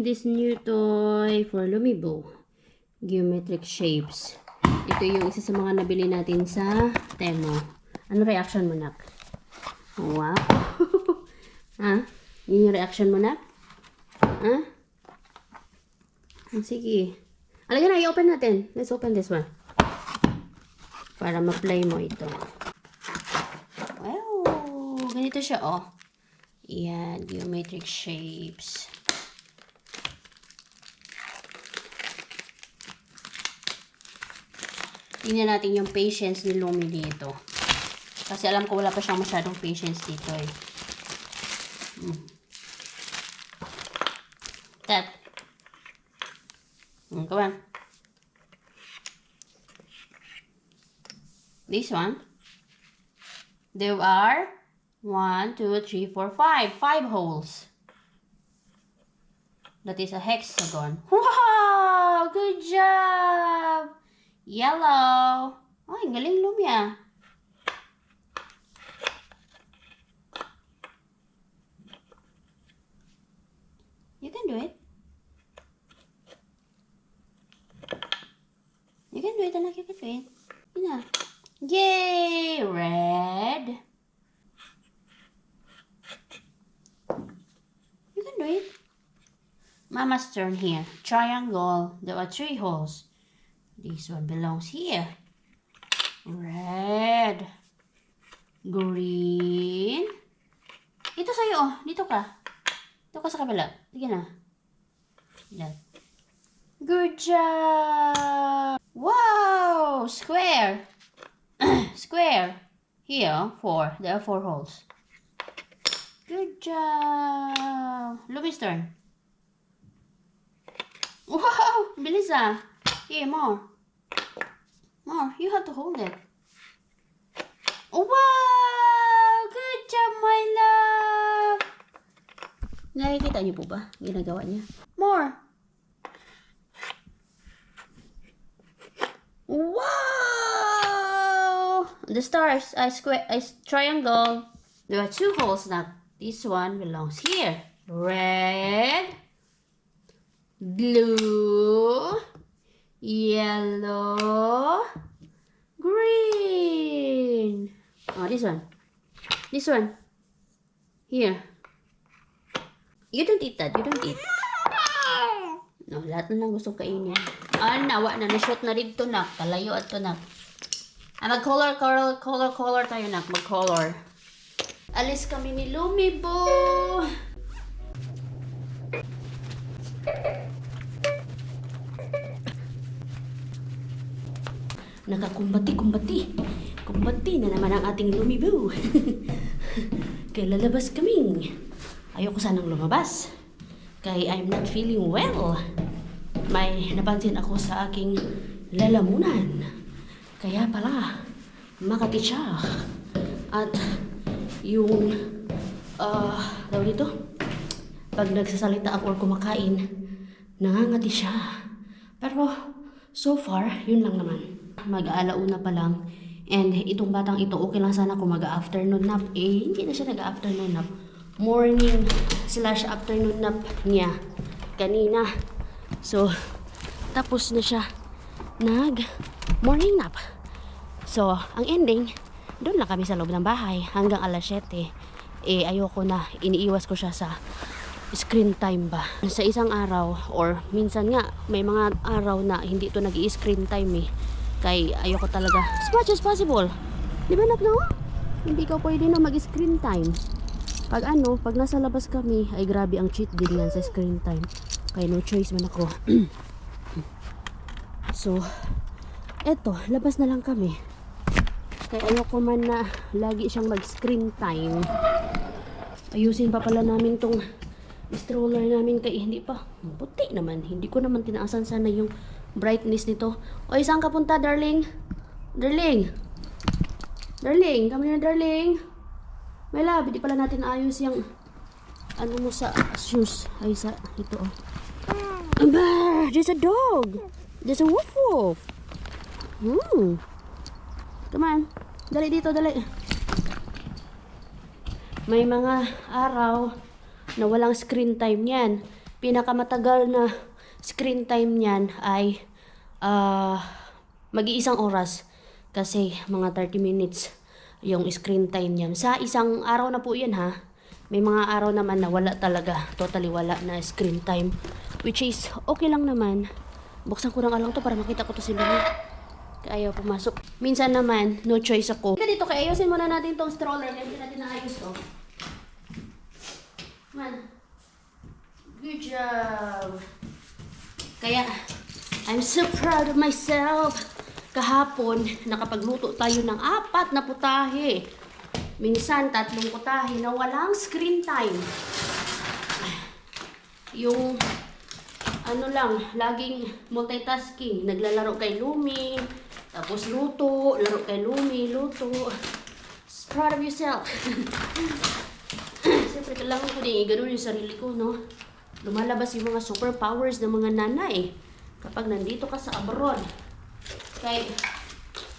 this new toy for Lumibo. Geometric shapes. Ito yung isa sa mga nabili natin sa Temo. Ano reaction mo, nak? Wow. Ha? Yun yung reaction mo, nak? Ha? Sige. Alagyan na, i-open natin. Let's open this one. Para ma-play mo ito. Wow. Ganito siya, oh. Yan, geometric shapes. Tingnan natin yung patience ni Lumi dito. Kasi alam ko wala pa siyang masyadong patience dito eh. That. Come on. This one. There are 1, 2, 3, 4, 5. 5 holes. That is a hexagon. Wow! Good job! Yellow. Ay, galing Lumi ah. You can do it. You can do it, anak. You can do it. Yeah. Yay! Red. You can do it. Mama's turn here. Triangle. There are 3 holes. This one belongs here. Red. Green. Ito sa'yo, oh. Dito ka. Dito ka sa kabila. Sige na. Yan. Good job! Wow! Square. Square. Here, 4. There are 4 holes. Good job! Lumi's turn. Wow! Bilis ah. Here, more. More. You have to hold it. Wow! Good job, my love! Nakikita niyo po ba? Ginagawa niya. More. Wow! The stars, I triangle. There are 2 holes now. This one belongs here. Red. Blue. Yellow, green. Oh, this one. This one. Here. You don't eat that. You don't eat. No, lahat na lang gusto kainin. Nawa na. Na-shoot na dito na. Kalayo at to na. Mag-color tayo na. Mag-color. Alis kami ni Lumibo. Kumbati na naman ang ating Lumibo. Kaya lalabas kaming. Ayoko sanang lumabas. Kaya I'm not feeling well. May napansin ako sa aking lalamunan. Kaya pala, makati siya. At yung, tawag dito, pag nagsasalita ako or kumakain, nangangati siya. Pero, so far, yun lang naman. Mag-aalauna pa lang. And itong batang ito, okay lang sana kung mag-afternoon nap. Hindi na siya nag-afternoon nap. Morning/afternoon nap niya kanina. So, tapos na siya nag-morning nap. So, ang ending, doon lang kami sa loob ng bahay hanggang alas 7. Ayoko na. Iniiwas ko siya sa screen time ba. Sa isang araw, or minsan nga, may mga araw na hindi ito nag-i-screen time Kay ayoko talaga as much as possible. Di ba nak no? Hindi ka pwede na mag-screen time. Pag nasa labas kami, ay grabe ang cheat din yan sa screen time. Kaya no choice man ako. So, eto, labas na lang kami. Kaya ayoko man na lagi siyang mag-screen time. Ayusin pa pala namin tong stroller namin kay hindi pa. Puti naman. Hindi ko naman tinaasan sana yung brightness nito. Oy, saan ka punta, darling? Darling, kami na, darling. May love, hindi pala natin ayos yung mo sa shoes. Ay, sa ito, oh. Aba, there's a dog. There's a woof woof. Come on. Dali dito, dali. May mga araw na walang screen time yan. pinakamatagal na screen time niyan ay mag-iisang oras. Kasi mga 30 minutes yung screen time niyan. Sa isang araw na po yan ha. May mga araw naman na wala talaga. Totally wala na screen time. Which is okay lang naman. Buksan ko lang to para makita ko to si Lumi. Kaya ayaw pumasok. Minsan naman, no choice ako. Dito, kaya ayusin muna natin tong stroller. Kaya hindi natin naayos to. Man. Good job. Kaya, I'm so proud of myself. Kahapon, nakapagluto tayo ng 4 na putahe. Minsan, 3 putahe na walang screen time. Yung ano lang, laging multitasking. Naglalaro kay Lumi, tapos luto, laro kay Lumi, luto. Proud of yourself. Siyempre, kailangan ko din i-ganon yung sarili ko, no? Lumalabas yung mga superpowers ng mga nanay kapag nandito ka sa abroad. Kaya,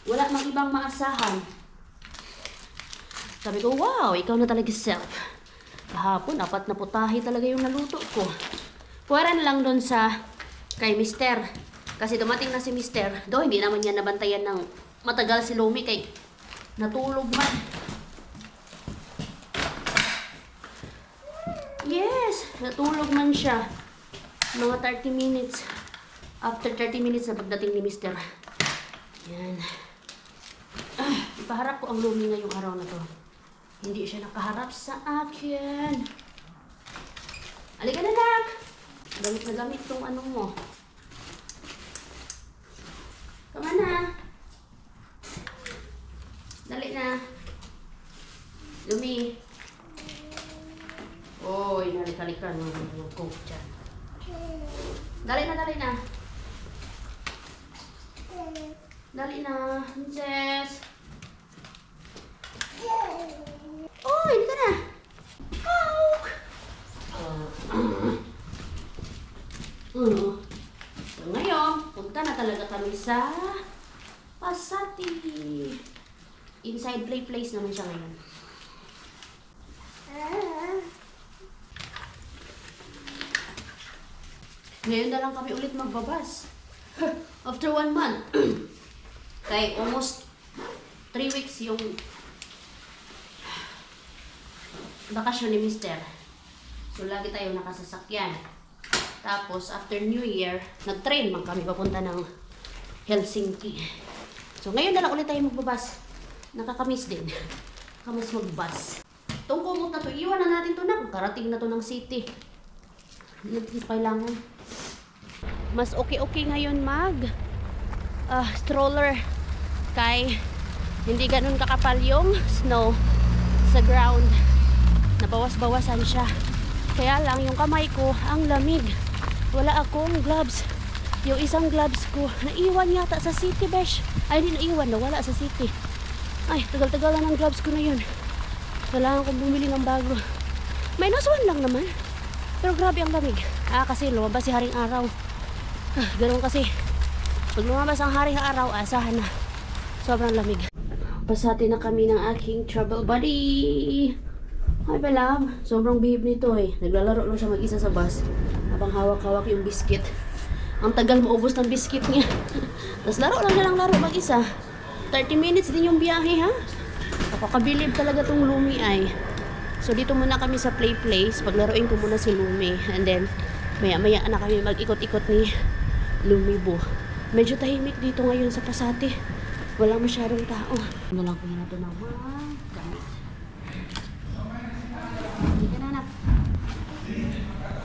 wala mang ibang maasahan. Sabi ko, wow, ikaw na talaga self. Kahapon, 4 na putahe talaga yung naluto ko. Puwera na lang doon sa kay Mister. Kasi dumating na si Mister. Do, hindi naman niya nabantayan ng matagal si Lumi kay natulog man. Yes, natulog man siya. Mga 30 minutes. After 30 minutes na pagdating ni Mister. Yan. Ipaharap ko ang Lumi ngayong araw na to. Hindi siya nakaharap sa akin. Halika na, nak! Gamit na gamit tong ano mo. Come na. Dali na. Lumi. Oy, nalik-halikan mo yung coke dyan. Dali na, dali na. Dali na, princess. Oy, hindi ka na. Coke! So ngayon, punta na talaga kami sa Pasati. Inside play place naman siya ngayon. Ngayon na lang kami ulit magbabas. After 1 month. Kaya almost 3 weeks yung bakasyon ni Mister. So lagi tayo nakasasakyan. Tapos after New Year, nag-train man kami papunta ng Helsinki. So ngayon na lang ulit tayo magbabas. Nakakamiss din. Nakakamiss magbas. Itong kumot na to, iwan na natin to na. Karating na to ng city. Hindi kailangan. Mas okay ngayon stroller kay hindi ganun kakapal yung snow sa ground. Nabawas-bawasan siya. Kaya lang yung kamay ko ang lamig. Wala akong gloves. Yung isang gloves ko naiwan yata sa city, besh. Ay, hindi naiwan, nawala sa city. Ay, tagal-tagal na ng gloves ko na yun. Kailangan kong bumili ng bago. -1 lang naman. Pero grabe ang lamig. Kasi lumabas si Haring Araw. Ganun kasi. Pag lumabas ang Haring Araw, asahan na. Sobrang lamig. Pasati na kami ng aking travel buddy. Hi, Belam. Sobrang bihib nito eh. Naglalaro lang siya mag-isa sa bus. Habang hawak-hawak yung biscuit. Ang tagal maubos ng biscuit niya. Tapos laro lang niya laro mag-isa. 30 minutes din yung biyahe, ha? Kapakabilib talaga tong Lumi ay. So dito muna kami sa play place. Paglaruin ko muna si Lumi. And then, maya-maya na kami mag-ikot-ikot ni Lumibo. Medyo tahimik dito ngayon sa Pasati. Walang masyadong tao. Ano lang ko na ito ng mga gamit. Hindi ka na, anak.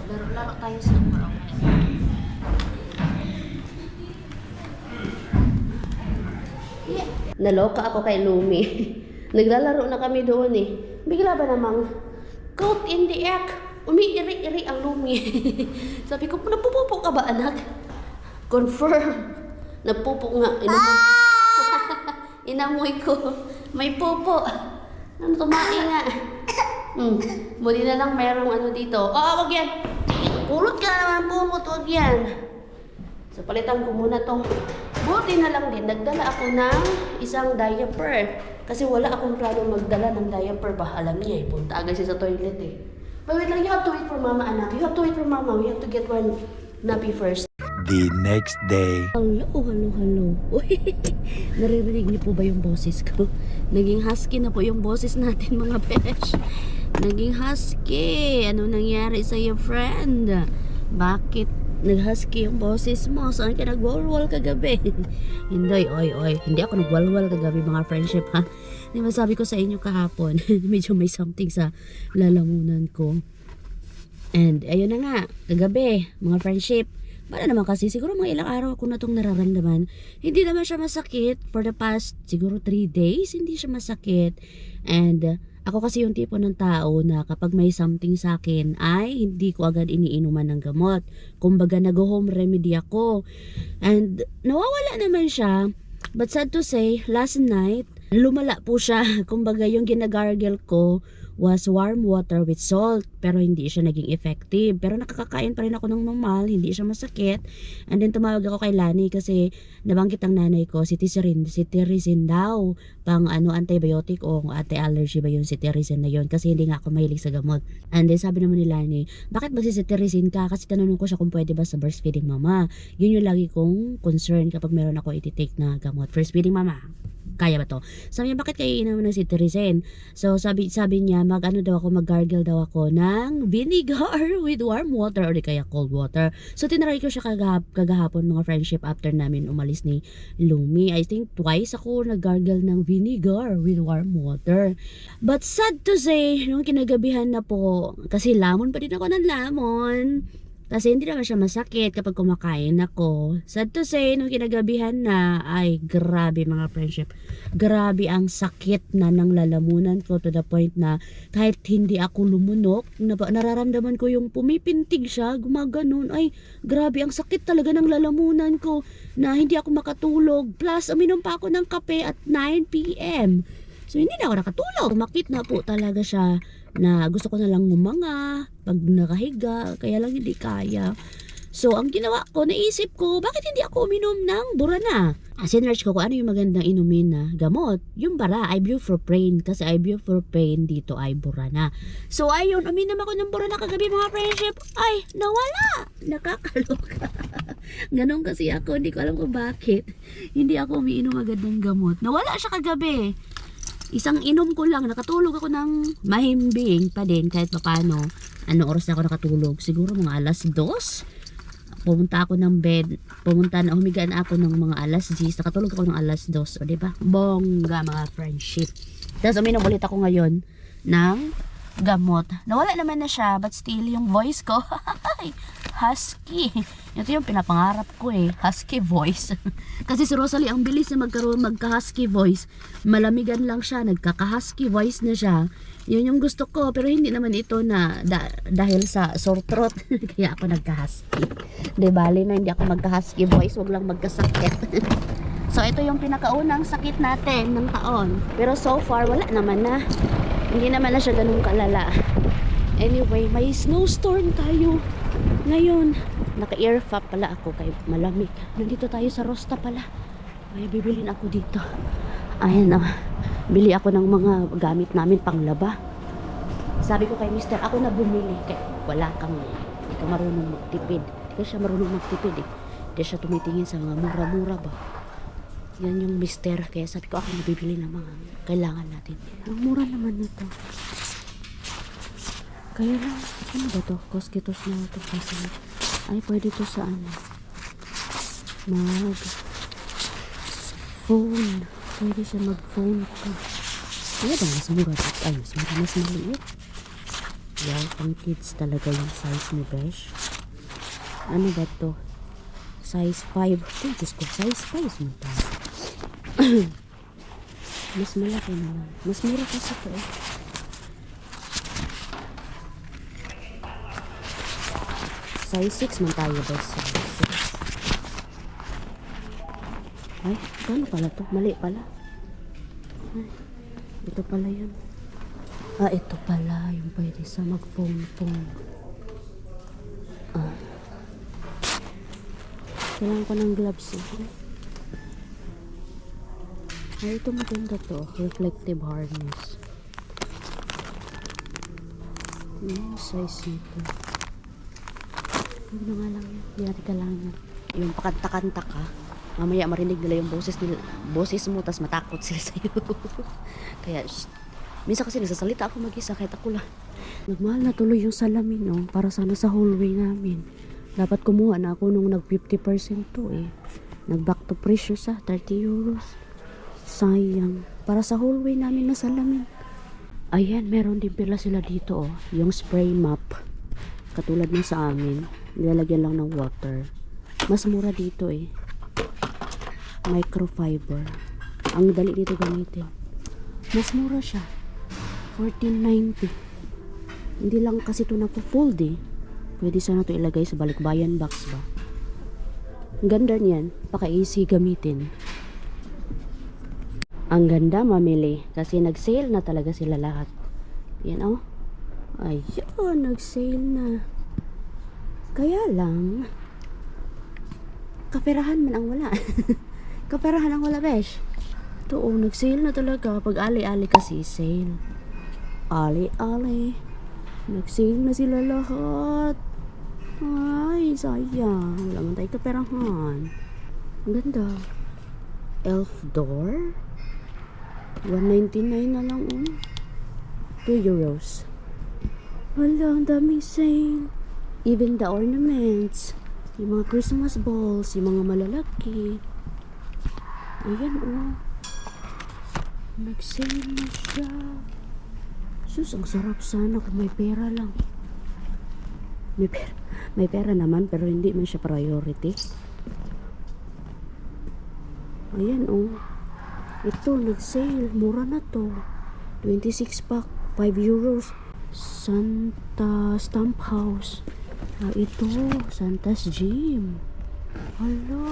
Laro-laro tayo sa mga. Yeah. Naloka ako kay Lumi. Naglalaro na kami doon eh. Bigla ba namang caught in the act. Umiiri-iri ang Lumi. Sabi ko, napupupo ka ba, anak? Confirm. Napupo nga. Inamoy ko. May pupo. Ano, tumain nga. Buti na lang mayroong ano dito. Wag yan. Pulot ka naman, pumot. Wag yan. So, palitan ko muna to. Buti na lang din, nagdala ako ng isang diaper. Kasi wala akong plano magdala ng diaper ba. Alam niya eh, punta agad siya sa toilet eh. But wait lang, you have to wait for mama, anak. You have to wait for mama. We have to get one nappy first. The next day. Hello, hello, hello. Uy, naririnig niyo po ba yung boses ko? Naging husky na po yung boses natin, mga besh. Naging husky. Ano nangyari sa'yo, friend? Bakit nag-husky yung boses mo? Saan ka nag-walwal kagabi? Hindi, oy. Hindi ako nag-walwal kagabi, mga friendship, ha? Di ba sabi ko sa inyo kahapon, medyo may something sa lalamunan ko. And ayun na nga, kagabi, mga friendship, para naman kasi siguro mga ilang araw ako na itong nararamdaman. Hindi naman siya masakit for the past siguro 3 days. Hindi siya masakit. And ako kasi yung tipo ng tao na kapag may something sa akin ay hindi ko agad iniinuman ng gamot. Kumbaga nag-home remedy ako. And nawawala naman siya. But sad to say, last night, lumala po siya. Kumbaga yung ginagargle ko was warm water with salt, pero hindi siya naging effective. Pero nakakakain pa rin ako ng normal, hindi siya masakit. And then tumawag ako kay Lani kasi nabanggit ang nanay ko, cetirizine daw, pang antibiotic o anti-allergy ba yung cetirizine na yun, kasi hindi nga ako mahilig sa gamot. And then sabi naman ni Lani, bakit magsicetirizine ka? Kasi tanong ko siya kung pwede ba sa breastfeeding mama. Yun yung lagi kong concern kapag meron ako iti-take na gamot. Breastfeeding mama, kaya ba to? Sabi niya, bakit kayo inuman ng cetirizine? So sabi niya, mag-gargle daw ako ng vinegar with warm water or di kaya cold water. So tinry ko siya kagahapon, mga friendship, after namin umalis ni Lumi. I think twice ako nag-gargle ng vinegar with warm water. But sad to say, nung kinagabihan na po, kasi lamon pa din ako ng lamon. Kasi hindi naman siya masakit kapag kumakain ako. Sad to say, nung kinagabihan na, ay grabe mga friendship. Grabe ang sakit na ng lalamunan ko to the point na kahit hindi ako lumunok, nararamdaman ko yung pumipintig siya, gumaganon. Ay, grabe ang sakit talaga ng lalamunan ko na hindi ako makatulog. Plus, uminom pa ako ng kape at 9 p.m. So, hindi na ako nakatulog. Umakit na po talaga siya na gusto ko na lang ngumanga pag nakahiga, kaya lang hindi kaya. So, ang ginawa ko, naisip ko, bakit hindi ako uminom ng burana? Sinearch ko kung ano yung magandang inumin na gamot. Yung bara, ibuprofen, kasi ibuprofen dito ay burana. So, ayun, uminom ako ng burana kagabi, mga friendship. Ay, nawala! Nakakaloka. Ganon kasi ako, hindi ko alam kung bakit. Hindi ako umiinom agad ng gamot. Nawala siya kagabi. Isang inom ko lang, nakatulog ako ng mahimbing pa din kahit papano. Ano oras na ako nakatulog? Siguro mga alas 2. Pumunta ako ng bed, humiga na ako ng mga alas 10. Nakatulog ako ng alas 2, o diba? Bongga, mga friendship. Tapos uminom ulit ako ngayon ng gamot. Nawala naman na siya, but still yung voice ko, husky. Ito yung pinapangarap ko husky voice. Kasi si Rosalie ang bilis na magka-husky voice. Malamigan lang siya, nagkaka-husky voice na siya. Yun yung gusto ko, pero hindi naman ito na dahil sa sore throat. Kaya ako nagka-husky. Di bali na hindi ako magka-husky voice, wag lang magkasakit. So ito yung pinakaunang sakit natin ng taon. Pero so far wala naman na. Hindi naman na siya ganun kalala. Anyway, may snowstorm tayo ngayon. Naka-earfap pala ako kay malamig. Nandito tayo sa Rosta pala. May bibilin ako dito. Ayan bili ako ng mga gamit namin panglaba. Sabi ko kay mister, ako na bumili. Kaya wala kang, hindi ka marunong magtipid. Hindi ka siya marunong magtipid Hindi siya tumitingin sa mga mura-mura ba. Yan yung mister. Kaya sabi ko, ako na bibili ng mga kailangan natin. Ang mura naman nito. Kaya lang, ano ba to? Koskitos na ito kasi. Ay, pwede to sa phone. Pwede siya mag-phone ka. Ano ba mas mura? Ay, mas maliit. Wow, pang kids talaga yung size ni Besh. Ano ba to? Size 5. Ay, Diyos ko, size 5 mo tayo. Mas malaki naman. Mas mura kasi ito Size 6 man tayo, Besh. Size 6. Ay, paano pala to? Mali pala. Ay, ito pala yun. Ito pala yung pwede sa mag-phone. Kailangan ko ng gloves Ay, ito maganda to. Reflective harness. Size nito. Huwag na nga lang yan. Hindi natin kailangan. Yung pakanta-kanta ka, mamaya marinig nila yung boses mo, tas matakot sila sa'yo. Kaya, minsan kasi nagsasalita ako mag-isa, kahit ako lang. Nagmahal na tuloy yung salamin, no? Para sana sa hallway namin. Dapat kumuha na ako nung nag 50% to eh. Nag-back to presyo sa 30 euros. Sayang. Para sa hallway namin na salamin. Ayan, meron din pala sila dito, oh. Yung spray mop. Katulad ng sa amin. Nilalagyan lang ng water. Mas mura dito eh. Microfiber. Ang dali dito gamitin. Mas mura siya. 14.90. Hindi lang kasi ito na-fold eh. Pwede sana ito ilagay sa balikbayan box ba. Ang ganda niyan. Paka-easy gamitin. Ang ganda mamili. Kasi nag-sale na talaga sila lahat. Yan oh. Ayun, nag-sale na. Kaya lang, kaperahan man ang wala. Kaperahan ang wala, besh. Ito oh, nag-sale na talaga. Pag ali-ali kasi, sale. Ali-ali. Nag-sale na sila lahat. Ay, sayang. Wala man tayo kaperahan. Ang ganda. Elf door. 199 na lang oh. 2 euros. Wala, ang daming sale. Even the ornaments. Yung mga Christmas balls. Yung mga malalaki. Ayan oh. Nag-sale na siya. Sus, ang sarap sana kung may pera lang. May pera naman pero hindi man siya priority. Ayan oh. Ito, nag-sale. Mura na to. 26 pack. 5 euros. Santa Stamp House. Ito. Santa's Gym. Hala.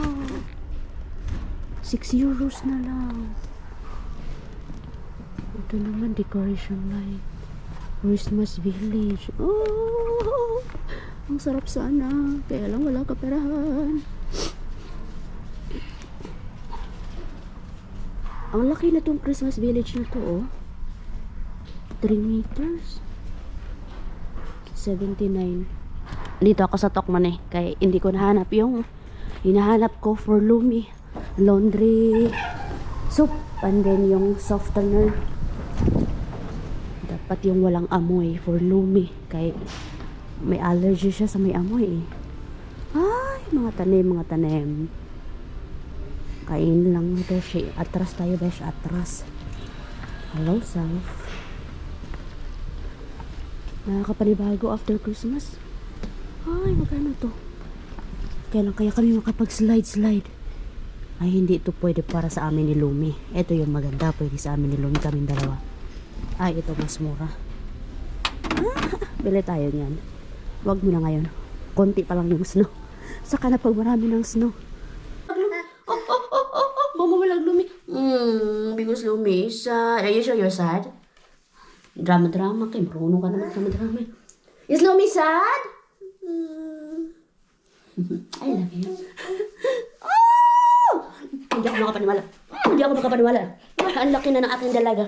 6 euros na lang. Ito naman, decoration light. Christmas Village. Oh! Ang sarap sana. Kaya lang wala kaperahan. Ang laki na tong Christmas Village na to, oh. 3 meters. 79. Dito ako sa Tokman eh. Kaya hindi ko nahanap yung hinahanap ko for Lumi. Laundry soap. And then yung softener. Dapat yung walang amoy for Lumi. Kaya may allergy siya sa may amoy eh. Ay, mga tanim. Kain lang ito siya. Atras tayo, besh. Atras. Hello, self. Nakakapanibago after Christmas. Ay, magkano to? Kailan kaya kami makapag-slide? Ay, hindi ito pwede para sa amin ni Lumi. Ito yung maganda. Pwede sa amin ni Lumi. Kaming dalawa. Ay, ito mas mura. Bili tayo niyan. Wag mo na ngayon. Konti pa lang yung snow. Saka na pag marami ng snow. Mamawalag Lumi. Because Lumi is sad. Are you sure you're sad? Drama. Kay marunong ka naman drama. Is Lumi sad? I love you. Oh! Hindi ako makapaniwala. Ang laki na ng aking dalaga.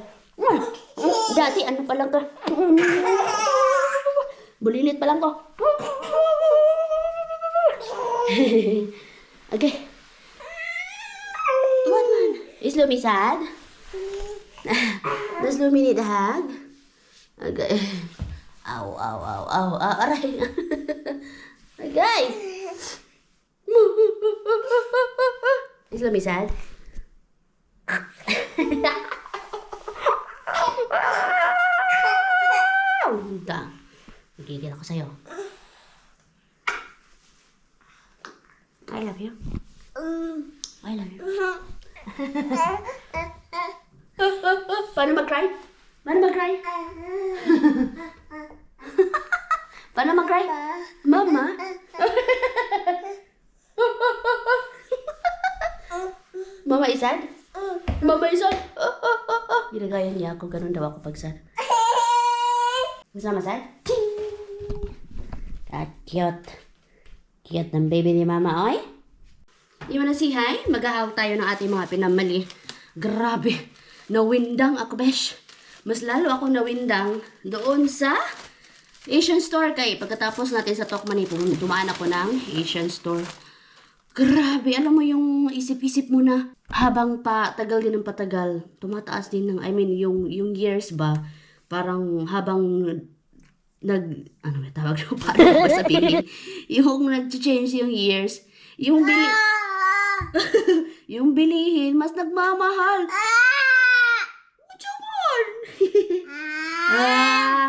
Dati ano pa lang ka. Bulilit pa lang ko. Okay. What man? Is Lumi sad? Does Lumi need a hug? Okay. Ow. Aray. Okay. Is Lumi sad? Nagigil ako sa'yo. I love you. I love you. Paano mag-cry? Paano mag-cry? Mama? Mama is sad? Mama is sad? Ginagaya niya ako. Ganun daw ako pag sad. Masama sad? Cute. Cute ng baby ni Mama, oy. You wanna say hi? Mag-ahaw tayo ng ating mga pinamali. Grabe. Nawindang ako, besh. Mas lalo ako nawindang doon sa Asian store kay pagkatapos natin sa Tokman dumaan ako ng Asian store. Grabe, alam mo yung isip-isip mo na habang tagal din ng patagal, tumataas din ng, yung years ba, parang habang ano may tawag na, paano ko sabihin, yung nag-change yung years, yung yung bilihin, mas nagmamahal.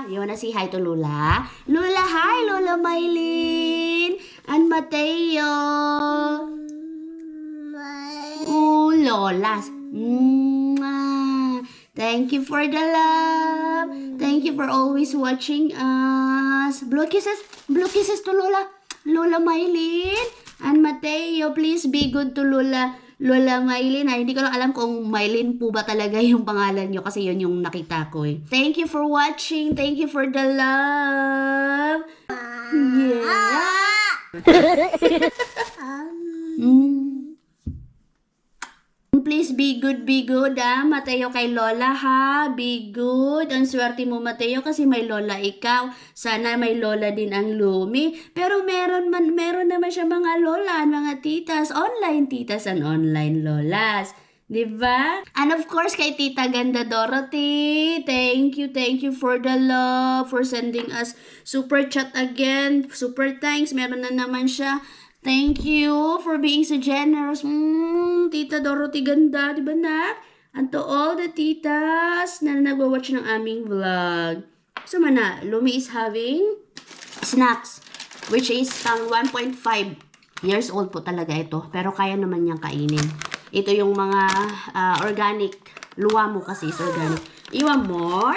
You wanna say hi to Lola? Lola, hi! Lola Maylin! And Mateo! Oh, Lolas! Mwah. Thank you for the love! Thank you for always watching us! Blue kisses to Lola! Lola Maylin! And Mateo, please be good to Lola Maylin. Hindi ko lang alam kung Maylin po ba talaga yung pangalan nyo kasi yun yung nakita ko eh. Thank you for watching. Thank you for the love. Yeah. Please be good, Mateo kay Lola ha. Be good. Ang swerte mo, Mateo, kasi may Lola ikaw. Sana may Lola din ang Lumi. Pero meron naman siya mga Lola, mga titas, online titas and online Lolas. Diba? And of course, kay Tita Ganda Dorothy, thank you for the love, for sending us super chat again. Super thanks. Meron na naman siya. Thank you for being so generous. Tita Dorothy Ganda, di ba na? And to all the titas na nagwa-watch ng aming vlog. So mana, Lumi is having snacks, which is pang 1.5 years old po talaga ito. Pero kaya naman niyang kainin. Ito yung mga organic. Luwa mo kasi is organic. You want more?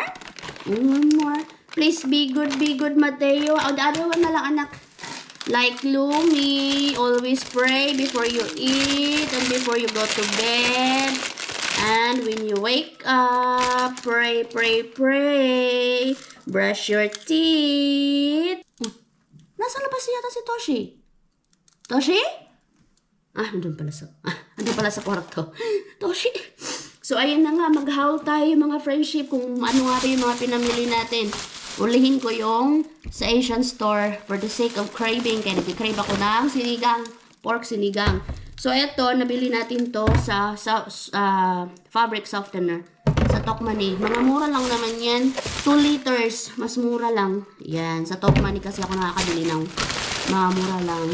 One more. Please be good, Mateo. The other one na lang, anak. Like Lumi, always pray before you eat and before you go to bed. And when you wake up, pray. Brush your teeth. Nasa labas yata si Toshi? Toshi? Andun pala sa kwarto. Toshi. So, ayun na nga, mag-haul tayo mga friendship kung ano nga yung mga pinamili natin. Ulihin ko yung sa Asian store for the sake of craving. Kaya nag-crave ako ng pork sinigang. So, eto, nabili natin to sa fabric softener. Sa Tokmani. Mga mura lang naman yan. 2 liters. Mas mura lang. Yan. Sa Tokmani kasi ako nakakabili ng mga mura lang.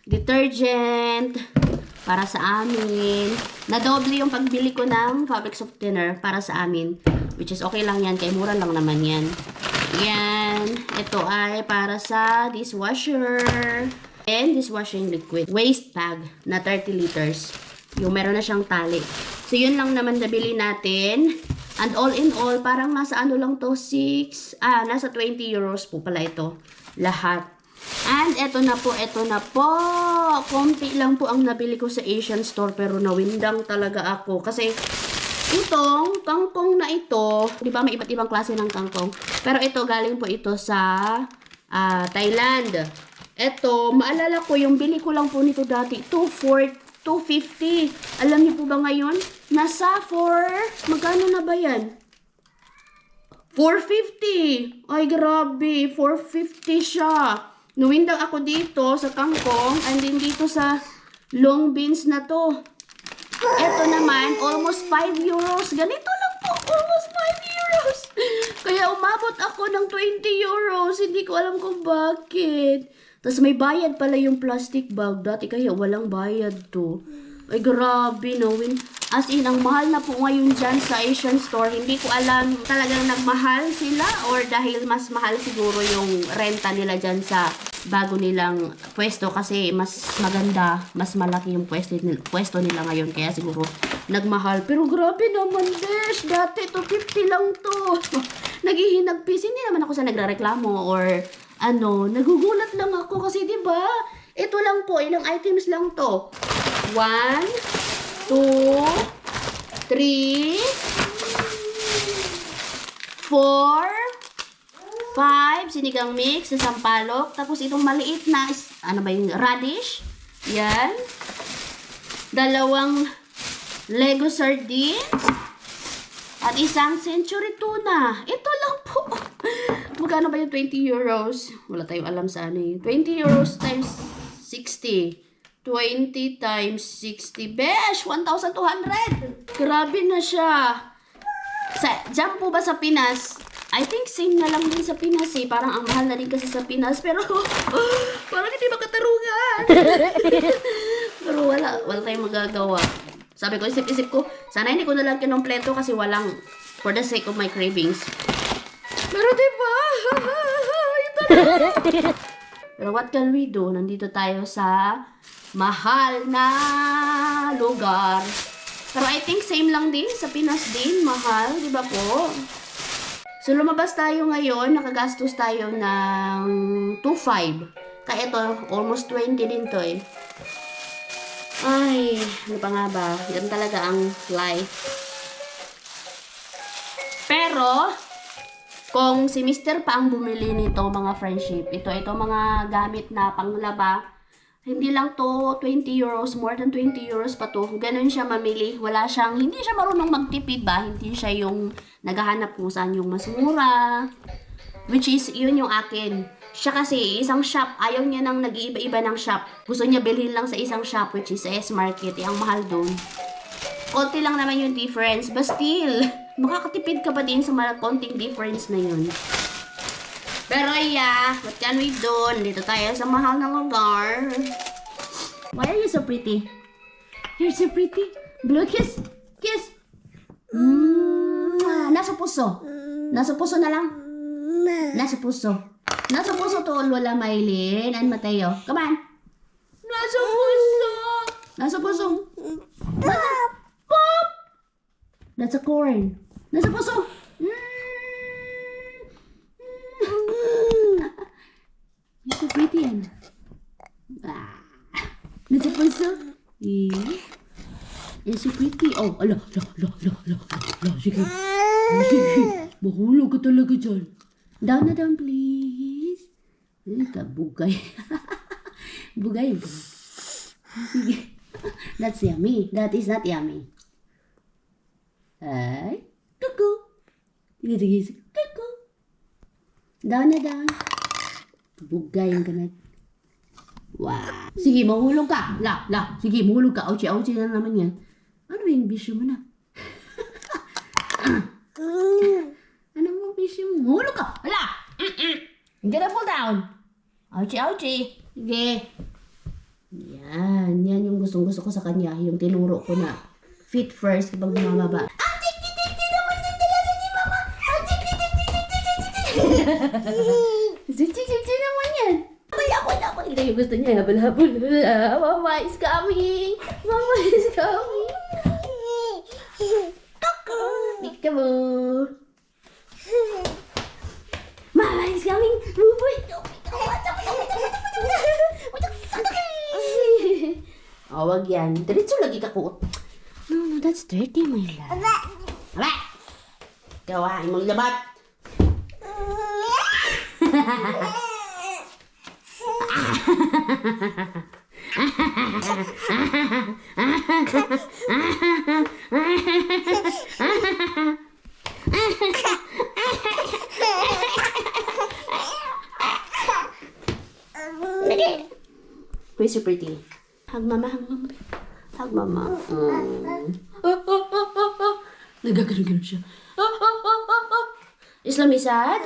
Detergent. Para sa amin. Nadoble yung pagbili ko ng fabric softener para sa amin. Which is okay lang yan. Kaya mura lang naman yan. Yan. Ito ay para sa dishwasher. And dishwashing liquid. Waste bag na 30 liters. Yung meron na siyang tali. So, yun lang naman nabili natin. And all in all, parang nasa ano lang to, nasa 20 euros po pala ito. Lahat. And eto na po. Konti lang po ang nabili ko sa Asian store pero nawindang talaga ako. Kasi itong kangkong na ito, di ba may iba't ibang klase ng kangkong. Pero ito, galing po ito sa Thailand. Ito, maalala ko, yung bili ko lang po nito dati, 250. Alam niyo po ba ngayon? Nasa magkano na ba yan? 450. Ay, grabe. 450 siya. Nuwindang ako dito sa kangkong and then dito sa long beans na to. Ito naman, almost 5 euros. Ganito lang po, almost 5 euros. Kaya umabot ako ng 20 euros. Hindi ko alam kung bakit. Tapos may bayad pala yung plastic bag. Dati kaya walang bayad to. Ay, grabe, no? As in, ang mahal na po ngayon dyan sa Asian store. Hindi ko alam talagang nagmahal sila or dahil mas mahal siguro yung renta nila dyan sa bago nilang pwesto kasi mas maganda, mas malaki yung pwesto nila ngayon. Kaya siguro nagmahal. Pero grabe naman, besh. Dati, 250 lang to. Naghihinagpis. Hindi naman ako sa nagrareklamo or nagugulat lang ako kasi diba, ito lang po, ilang items lang to. 1, 2, 3, 4, 5, sinigang mix, sa sampalok. Tapos itong maliit na, radish. Yan. 2 Lego sardines. At isang century tuna. Ito lang po. Magkano ba yung 20 euros? Wala tayong alam sa ano eh. 20 euros times 60. 20 times 60. Besh! 1,200! Grabe na siya. Diyan po ba sa Pinas? I think same na lang din sa Pinas eh. Parang ang mahal na rin kasi sa Pinas. Pero parang hindi makatarungan. Pero wala tayong magagawa. Sabi ko, isip-isip ko, sana hindi ko nalang kinompleto kasi walang for the sake of my cravings. Pero diba? Pero what can we do? Nandito tayo sa mahal na lugar. Pero I think same lang din. Sa Pinas din, mahal. Diba po? So, lumabas tayo ngayon. Nakagastos tayo ng 2.5. Kaya ito, almost 20 din to eh. Ay, ano pa nga ba? Yan talaga ang life. Pero, kung si Mr. pa ang bumili nito mga friendship, ito mga gamit na panglaba, hindi lang to 20 euros, more than 20 euros pa to. Ganun siya mamili. Hindi siya marunong magtipid ba? Hindi siya yung naghahanap kung saan yung mas mura. Which is, yun yung akin. Siya kasi, isang shop, ayaw niya nang nag-iiba-iba ng shop. Gusto niya bilhin lang sa isang shop, which is S-Market. Ang mahal doon. Konti lang naman yung difference. But still, makakatipid ka pa din sa mga konting difference na yun. Pero yeah, what can we do? Nandito tayo sa mahal na lugar. Why are you so pretty? You're so pretty. Blue kiss. Kiss. Nasa puso. Nasa puso na lang. Nasa puso. Nasa puso to, Lola Maylin and Mateo. Come on. Nasa puso. Nasa puso. Pop. That's a corn. Nasa puso. You're so pretty, yan. Nasa puso. You're so pretty. Oh, ala. Sige. Mahulog ka talaga dyan. Down na down, please. Bugay. Bugay. Sige. That's yummy. That is not yummy. Ay. Kuku. Sige. Kuku. Down na down. Bugay ang ganat. Wow. Sige, mahulog ka. Sige, mahulog ka. Ouchie na naman yan. Ano yung bisyo mo na? Ano mo bisyo mo? Mahulog ka. Hala. Hindi na fall down. Ouchie. Sige. Yan yung gustong-gusto ko sa kanya. Yung tinuro ko na feet first kapag bumababa. Ang tik-tik-tik naman yan talaga ni Mama. Ang tik-tik naman yan. Habal. Ito yung gusto niya. Habal. Mama is coming. Peekaboo. Mama is coming. Oh, wag yan. Diretso lagi ka kuot. No, that's dirty, my love. Aba! Gawain mong labat. Where's your pretty? Hug mama. Nagagano siya. Islamisad?